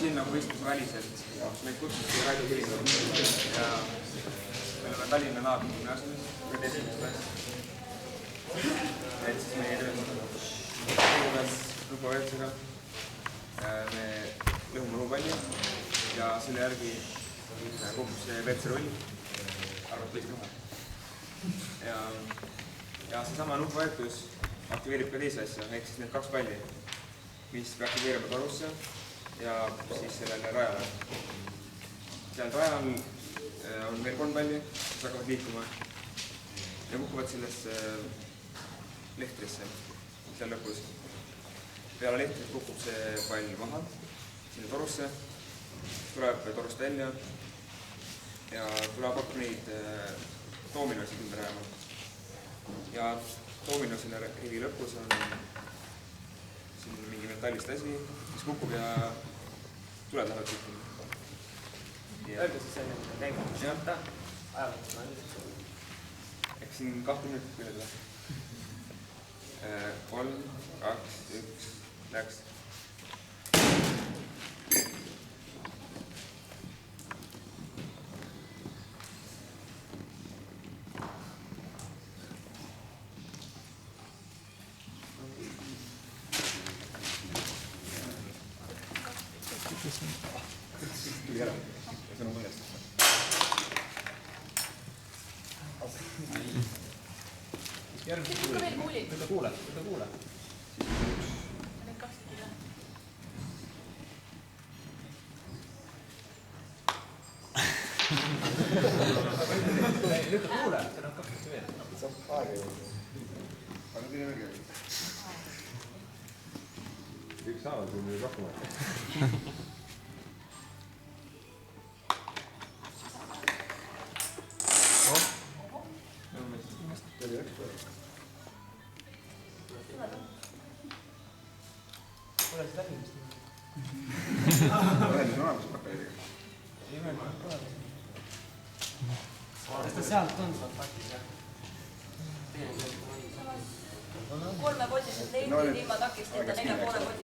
siin nagu võistlusväliselt. Meid kutsuti Raido Kiviga ja me oleme Tallinna Naabri gümnaasiumis 11. klass. Et siis meie kõigepealt lõpuväärtusega me lõhume õhupalli ja selle järgi kukub see WC-rull arvatavasti maha. Ja seesama nuppvahetus aktiveerib ka teise asja, ehk siis need 2 palli, mis peaks keerama torusse ja siis sellele rajale. Seal rajal on veel 3 palli, mis hakkavad liikuma ja kukuvad sellesse lehtrisse seal lõpus. Peale lehtrit kukub see pall maha sinna torusse, tuleb torust välja ja tuleb hakka neid doominosid ümber ajama. Ja doomino selle rivi lõpus on siin mingi metallist asi, mis kukub ja tuled lähevad liikuma. Öelge siis enne, mida käima võtta, ajavatuna üldiselt. Eks siin 2 minutit küll tuleb. 3, 2, 1, läks. Tuli ära, sõnum mõelest. Võta kuule. Need 2 tükki Lükka kuule, see on 2 tükki veel. Saab aega juurde. Aga teine veel käib. Üks saavad, kui meil rohkem aega. Kuidas läbimist? Vähendus on olemas papeeriga. Kas ta sealt on sealt pakis, jah? 3-potised leidid ilma takisteta 4,5 poti.